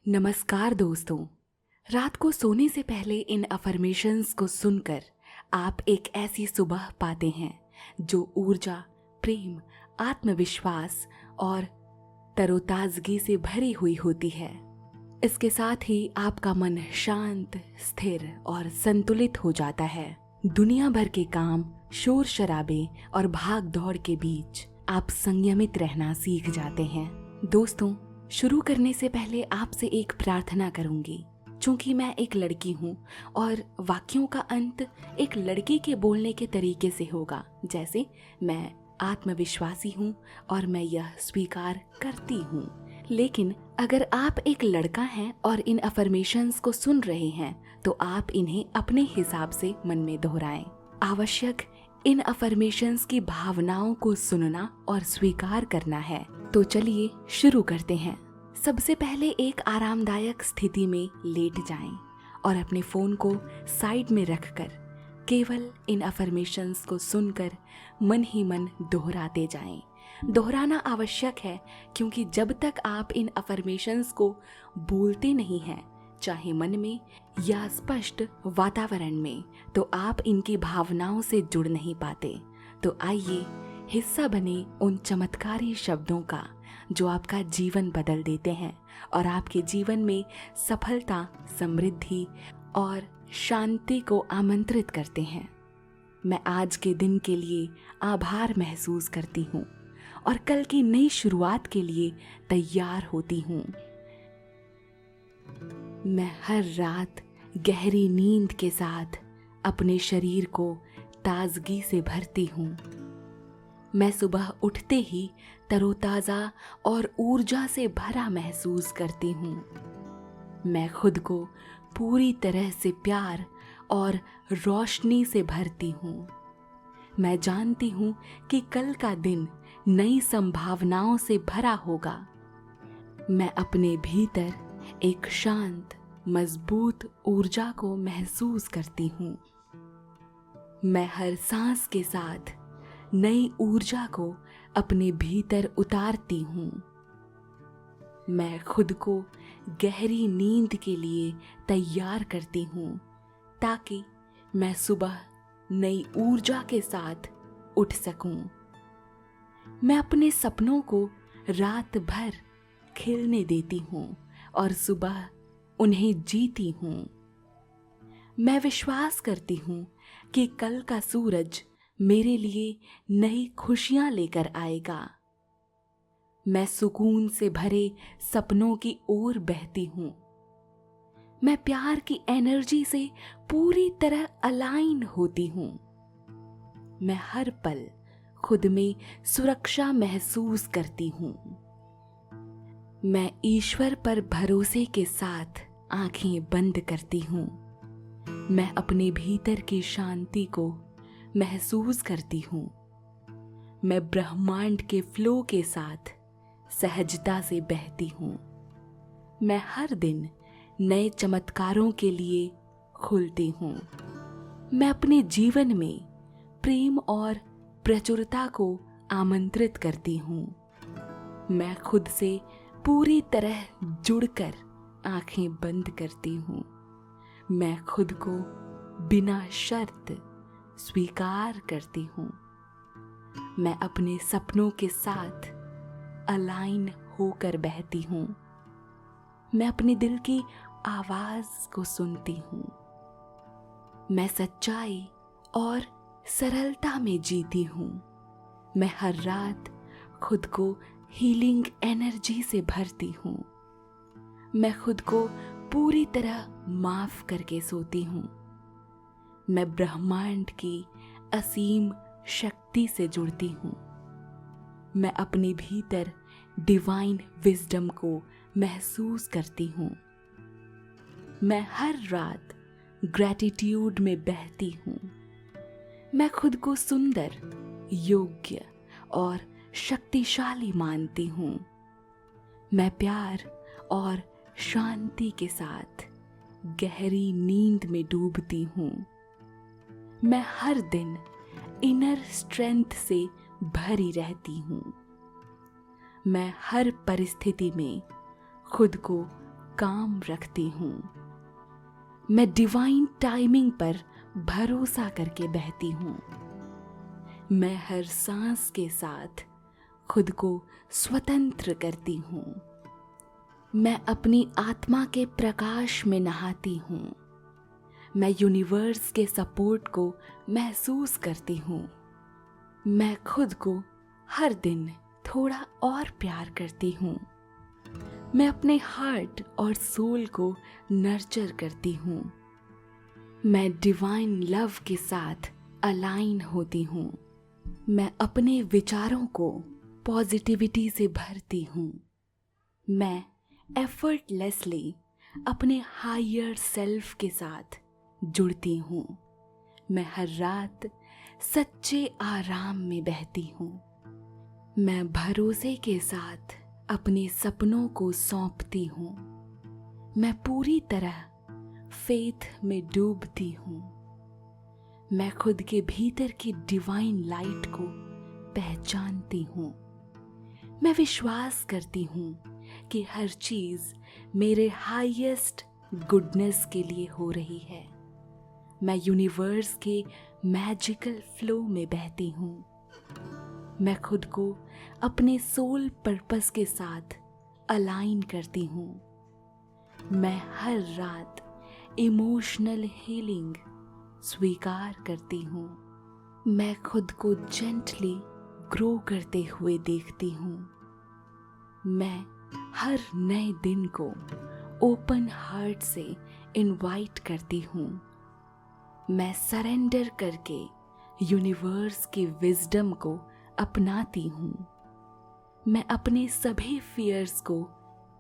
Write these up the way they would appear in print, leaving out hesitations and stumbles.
नमस्कार दोस्तों। रात को सोने से पहले इन अफर्मेशंस को सुनकर आप एक ऐसी सुबह पाते हैं जो ऊर्जा, प्रेम, आत्मविश्वास और तरोताजगी से भरी हुई होती है। इसके साथ ही आपका मन शांत, स्थिर और संतुलित हो जाता है। दुनिया भर के काम, शोर शराबे और भाग दौड़ के बीच आप संयमित रहना सीख जाते हैं। दोस्तों, शुरू करने से पहले आपसे एक प्रार्थना करूंगी। चूंकि मैं एक लड़की हूँ और वाक्यों का अंत एक लड़की के बोलने के तरीके से होगा, जैसे मैं आत्मविश्वासी हूँ और मैं यह स्वीकार करती हूँ। लेकिन अगर आप एक लड़का हैं और इन अफर्मेशंस को सुन रहे हैं तो आप इन्हें अपने हिसाब से मन में दोहराएं। आवश्यक इन अफर्मेशंस की भावनाओं को सुनना और स्वीकार करना है। तो चलिए शुरू करते हैं। सबसे पहले एक आरामदायक स्थिति में लेट जाएं और अपने फोन को साइड में रखकर केवल इन अफर्मेशंस को सुनकर मन ही मन दोहराते जाएं। दोहराना आवश्यक है क्योंकि जब तक आप इन अफर्मेशंस को बोलते नहीं हैं, चाहे मन में या स्पष्ट वातावरण में, तो आप इनकी भावनाओं से जुड़ नहीं पाते। तो आइए हिस्सा बने उन चमत्कारी शब्दों का जो आपका जीवन बदल देते हैं और आपके जीवन में सफलता, समृद्धि और शांति को आमंत्रित करते हैं। मैं आज के दिन के लिए आभार महसूस करती हूँ और कल की नई शुरुआत के लिए तैयार होती हूँ। मैं हर रात गहरी नींद के साथ अपने शरीर को ताजगी से भरती हूँ। मैं सुबह उठते ही तरोताज़ा और ऊर्जा से भरा महसूस करती हूँ। मैं खुद को पूरी तरह से प्यार और रोशनी से भरती हूँ। मैं जानती हूँ कि कल का दिन नई संभावनाओं से भरा होगा। मैं अपने भीतर एक शांत, मजबूत ऊर्जा को महसूस करती हूँ। मैं हर सांस के साथ नई ऊर्जा को अपने भीतर उतारती हूँ। मैं खुद को गहरी नींद के लिए तैयार करती हूँ ताकि मैं सुबह नई ऊर्जा के साथ उठ सकूं। मैं अपने सपनों को रात भर खिलने देती हूँ और सुबह उन्हें जीती हूँ। मैं विश्वास करती हूँ कि कल का सूरज मेरे लिए नई खुशियां लेकर आएगा। मैं सुकून से भरे सपनों की ओर बहती हूँ। मैं प्यार की एनर्जी से पूरी तरह अलाइन होती हूँ। मैं हर पल खुद में सुरक्षा महसूस करती हूँ। मैं ईश्वर पर भरोसे के साथ आंखें बंद करती हूँ। मैं अपने भीतर की शांति को महसूस करती हूँ। मैं ब्रह्मांड के फ्लो के साथ सहजता से बहती हूँ। मैं हर दिन नए चमत्कारों के लिए खुलती हूँ। मैं अपने जीवन में प्रेम और प्रचुरता को आमंत्रित करती हूँ। मैं खुद से पूरी तरह जुड़कर आंखें बंद करती हूँ। मैं खुद को बिना शर्त स्वीकार करती हूँ। मैं अपने सपनों के साथ अलाइन होकर बहती हूँ। मैं अपने दिल की आवाज को सुनती हूँ। मैं सच्चाई और सरलता में जीती हूँ। मैं हर रात खुद को हीलिंग एनर्जी से भरती हूँ। मैं खुद को पूरी तरह माफ करके सोती हूँ। मैं ब्रह्मांड की असीम शक्ति से जुड़ती हूँ। मैं अपने भीतर डिवाइन विजडम को महसूस करती हूँ। मैं हर रात ग्रैटिट्यूड में बहती हूँ। मैं खुद को सुंदर, योग्य और शक्तिशाली मानती हूँ। मैं प्यार और शांति के साथ गहरी नींद में डूबती हूँ। मैं हर दिन इनर स्ट्रेंथ से भरी रहती हूँ। मैं हर परिस्थिति में खुद को काम रखती हूँ। मैं डिवाइन टाइमिंग पर भरोसा करके बहती हूँ। मैं हर सांस के साथ खुद को स्वतंत्र करती हूँ। मैं अपनी आत्मा के प्रकाश में नहाती हूँ। मैं यूनिवर्स के सपोर्ट को महसूस करती हूँ। मैं खुद को हर दिन थोड़ा और प्यार करती हूँ। मैं अपने हार्ट और सोल को नर्चर करती हूँ। मैं डिवाइन लव के साथ अलाइन होती हूँ। मैं अपने विचारों को पॉजिटिविटी से भरती हूँ। मैं एफर्टलेसली अपने हायर सेल्फ के साथ जुड़ती हूँ। मैं हर रात सच्चे आराम में बहती हूँ। मैं भरोसे के साथ अपने सपनों को सौंपती हूँ। मैं पूरी तरह फेथ में डूबती हूँ। मैं खुद के भीतर की डिवाइन लाइट को पहचानती हूँ। मैं विश्वास करती हूँ कि हर चीज मेरे हाईएस्ट गुडनेस के लिए हो रही है। मैं यूनिवर्स के मैजिकल फ्लो में बहती हूँ। मैं खुद को अपने सोल पर्पस के साथ अलाइन करती हूँ। मैं हर रात इमोशनल हीलिंग स्वीकार करती हूँ। मैं खुद को जेंटली ग्रो करते हुए देखती हूँ। मैं हर नए दिन को ओपन हार्ट से इनवाइट करती हूँ। मैं सरेंडर करके यूनिवर्स की विजडम को अपनाती हूँ। मैं अपने सभी फियर्स को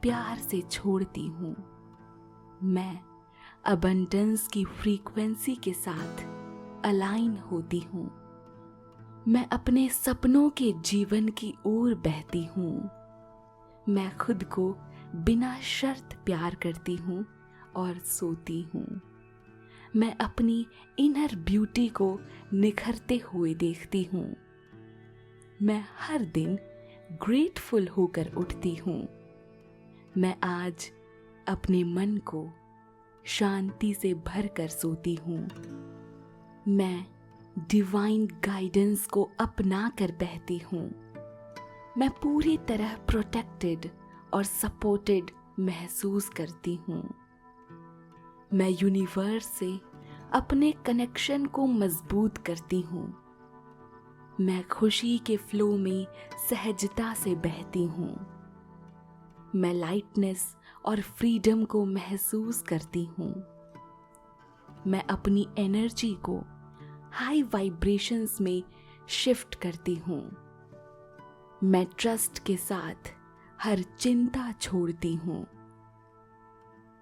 प्यार से छोड़ती हूँ। मैं अबंडेंस की फ्रीक्वेंसी के साथ अलाइन होती हूँ। मैं अपने सपनों के जीवन की ओर बहती हूँ। मैं खुद को बिना शर्त प्यार करती हूँ और सोती हूँ। मैं अपनी इनर ब्यूटी को निखरते हुए देखती हूँ। मैं हर दिन ग्रेटफुल होकर उठती हूँ। मैं आज अपने मन को शांति से भरकर सोती हूँ। मैं डिवाइन गाइडेंस को अपना कर बहती हूँ। मैं पूरी तरह प्रोटेक्टेड और सपोर्टेड महसूस करती हूँ। मैं यूनिवर्स से अपने कनेक्शन को मजबूत करती हूँ। मैं खुशी के फ्लो में सहजता से बहती हूँ। मैं लाइटनेस और फ्रीडम को महसूस करती हूँ। मैं अपनी एनर्जी को हाई वाइब्रेशंस में शिफ्ट करती हूँ। मैं ट्रस्ट के साथ हर चिंता छोड़ती हूँ।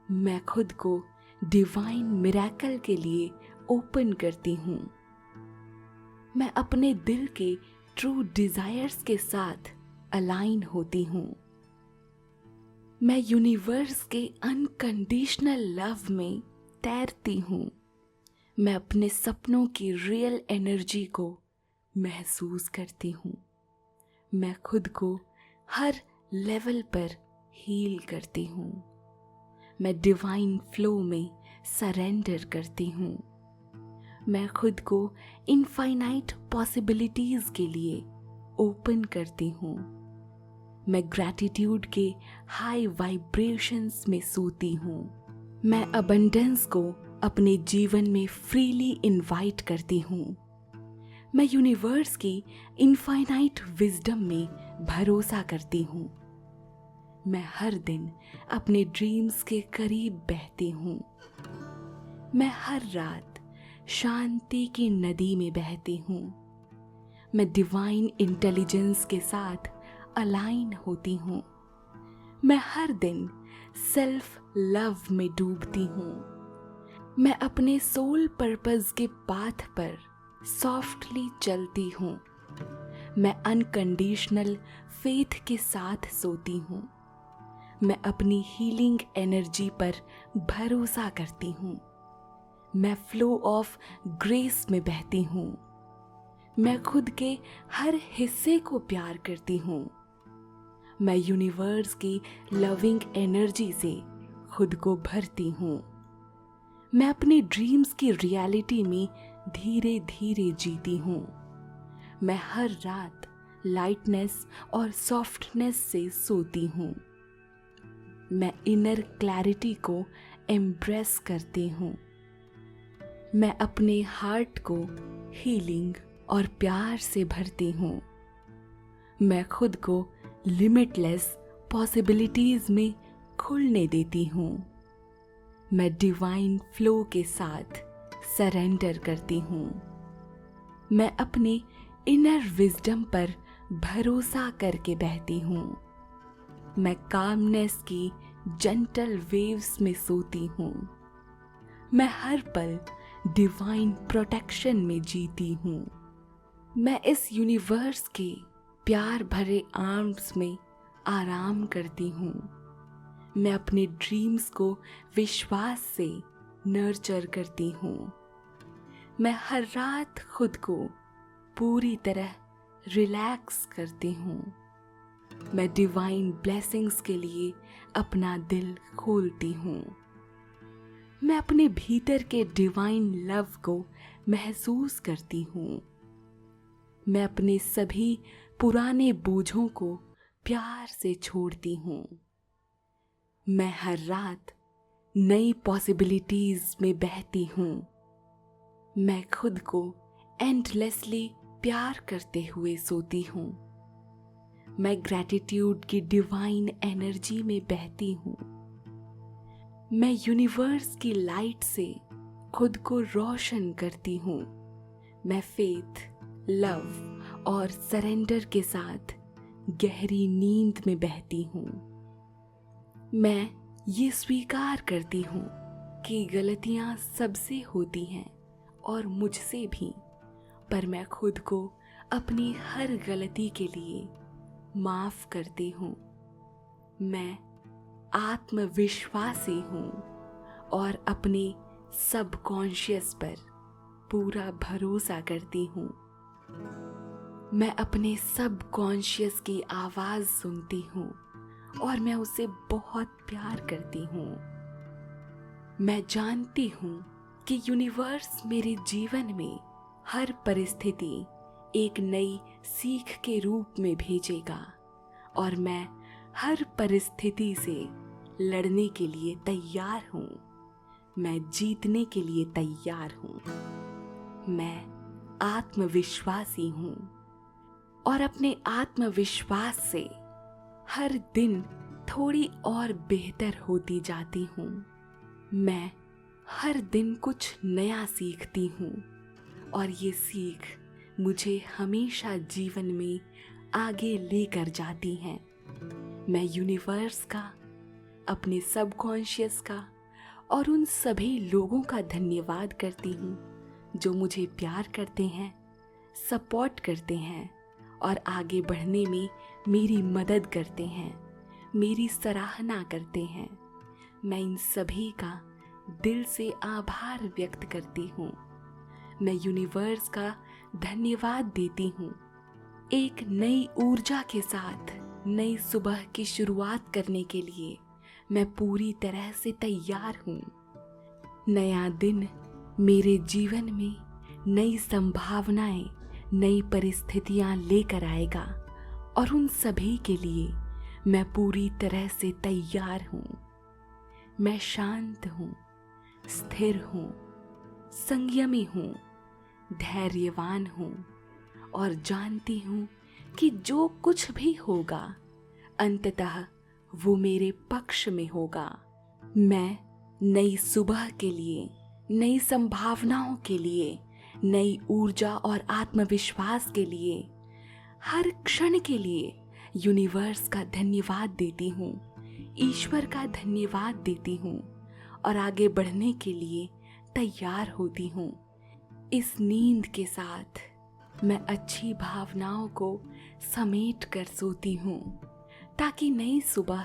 मैं खुद को डिवाइन मिरेकल के लिए ओपन करती हूँ। मैं अपने दिल के ट्रू डिजायर्स के साथ अलाइन होती हूँ। मैं यूनिवर्स के अनकंडीशनल लव में तैरती हूँ। मैं अपने सपनों की रियल एनर्जी को महसूस करती हूँ। मैं खुद को हर लेवल पर हील करती हूँ। मैं डिवाइन फ्लो में सरेंडर करती हूँ। मैं खुद को इनफाइनाइट पॉसिबिलिटीज के लिए ओपन करती हूँ। मैं ग्रैटिट्यूड के हाई वाइब्रेशंस में सोती हूँ। मैं अबंडेंस को अपने जीवन में फ्रीली इनवाइट करती हूँ। मैं यूनिवर्स की इनफाइनाइट विजडम में भरोसा करती हूँ। मैं हर दिन अपने ड्रीम्स के करीब बहती हूँ। मैं हर रात शांति की नदी में बहती हूँ। मैं डिवाइन इंटेलिजेंस के साथ अलाइन होती हूँ। मैं हर दिन सेल्फ लव में डूबती हूँ। मैं अपने सोल पर्पस के पाथ पर सॉफ्टली चलती हूँ। मैं अनकंडीशनल फेथ के साथ सोती हूँ। मैं अपनी हीलिंग एनर्जी पर भरोसा करती हूँ। मैं फ्लो ऑफ ग्रेस में बहती हूँ। मैं खुद के हर हिस्से को प्यार करती हूँ। मैं यूनिवर्स की लविंग एनर्जी से खुद को भरती हूँ। मैं अपने ड्रीम्स की रियलिटी में धीरे धीरे जीती हूँ। मैं हर रात लाइटनेस और सॉफ्टनेस से सोती हूँ। मैं इनर क्लैरिटी को एम्ब्रेस करती हूँ। मैं अपने हार्ट को हीलिंग और प्यार से भरती हूँ। मैं खुद को लिमिटलेस पॉसिबिलिटीज में खुलने देती हूँ। मैं डिवाइन फ्लो के साथ सरेंडर करती हूँ। मैं अपने इनर विजडम पर भरोसा करके बहती हूँ। मैं कामनेस की जेंटल वेव्स में सोती हूँ। मैं हर पल डिवाइन प्रोटेक्शन में जीती हूँ। मैं इस यूनिवर्स के प्यार भरे आर्म्स में आराम करती हूँ। मैं अपने ड्रीम्स को विश्वास से नर्चर करती हूँ। मैं हर रात खुद को पूरी तरह रिलैक्स करती हूँ। मैं डिवाइन ब्लेसिंग्स के लिए अपना दिल खोलती हूँ। मैं अपने भीतर के डिवाइन लव को महसूस करती हूँ। मैं अपने सभी पुराने बोझों को प्यार से छोड़ती हूँ। मैं हर रात नई पॉसिबिलिटीज में बहती हूँ। मैं खुद को एंडलेसली प्यार करते हुए सोती हूँ। मैं ग्रैटिट्यूड की डिवाइन एनर्जी में बहती हूँ। मैं यूनिवर्स की लाइट से खुद को रोशन करती हूँ। मैं फेथ, लव और सरेंडर के साथ गहरी नींद में बहती हूँ। मैं ये स्वीकार करती हूँ कि गलतियाँ सबसे होती हैं और मुझसे भी, पर मैं खुद को अपनी हर गलती के लिए माफ करती हूँ। मैं आत्मविश्वासी हूँ और अपने सबकॉन्शियस पर पूरा भरोसा करती हूँ। मैं अपने सबकॉन्शियस की आवाज सुनती हूँ और मैं उसे बहुत प्यार करती हूँ। मैं जानती हूँ कि यूनिवर्स मेरे जीवन में हर परिस्थिति एक नई सीख के रूप में भेजेगा और मैं हर परिस्थिति से लड़ने के लिए तैयार हूँ। मैं जीतने के लिए तैयार हूँ। मैं आत्मविश्वासी हूँ और अपने आत्मविश्वास से हर दिन थोड़ी और बेहतर होती जाती हूँ। मैं हर दिन कुछ नया सीखती हूँ और ये सीख मुझे हमेशा जीवन में आगे लेकर जाती हैं। मैं यूनिवर्स का, अपने सबकॉन्शियस का और उन सभी लोगों का धन्यवाद करती हूँ जो मुझे प्यार करते हैं, सपोर्ट करते हैं और आगे बढ़ने में मेरी मदद करते हैं, मेरी सराहना करते हैं। मैं इन सभी का दिल से आभार व्यक्त करती हूँ। मैं यूनिवर्स का धन्यवाद देती हूँ। एक नई ऊर्जा के साथ नई सुबह की शुरुआत करने के लिए मैं पूरी तरह से तैयार हूँ। नया दिन मेरे जीवन में नई संभावनाएं, नई परिस्थितियां लेकर आएगा और उन सभी के लिए मैं पूरी तरह से तैयार हूँ। मैं शांत हूँ, स्थिर हूँ, संयमी हूँ, धैर्यवान हूँ और जानती हूँ कि जो कुछ भी होगा अंततः वो मेरे पक्ष में होगा। मैं नई सुबह के लिए, नई संभावनाओं के लिए, नई ऊर्जा और आत्मविश्वास के लिए, हर क्षण के लिए यूनिवर्स का धन्यवाद देती हूँ, ईश्वर का धन्यवाद देती हूँ और आगे बढ़ने के लिए तैयार होती हूँ। इस नींद के साथ मैं अच्छी भावनाओं को समेट कर सोती हूँ ताकि नई सुबह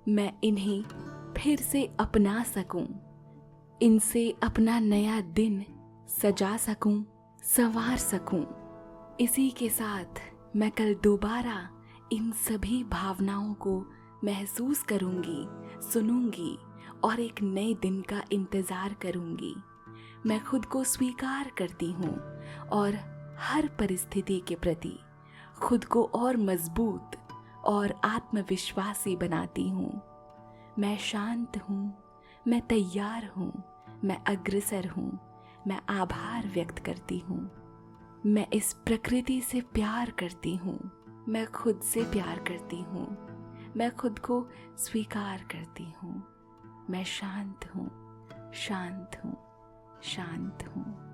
मैं इन्हें फिर से अपना सकूं, इनसे अपना नया दिन सजा सकूं, संवार सकूं। इसी के साथ मैं कल दोबारा इन सभी भावनाओं को महसूस करूंगी, सुनूंगी और एक नए दिन का इंतज़ार करूंगी। मैं खुद को स्वीकार करती हूँ और हर परिस्थिति के प्रति खुद को और मजबूत और आत्मविश्वासी बनाती हूँ। मैं शांत हूँ, मैं तैयार हूँ, मैं अग्रसर हूँ, मैं आभार व्यक्त करती हूँ। मैं इस प्रकृति से प्यार करती हूँ, मैं खुद से प्यार करती हूँ, मैं खुद को स्वीकार करती हूँ। मैं शांत हूँ, शांत हूँ, शांत हूँ।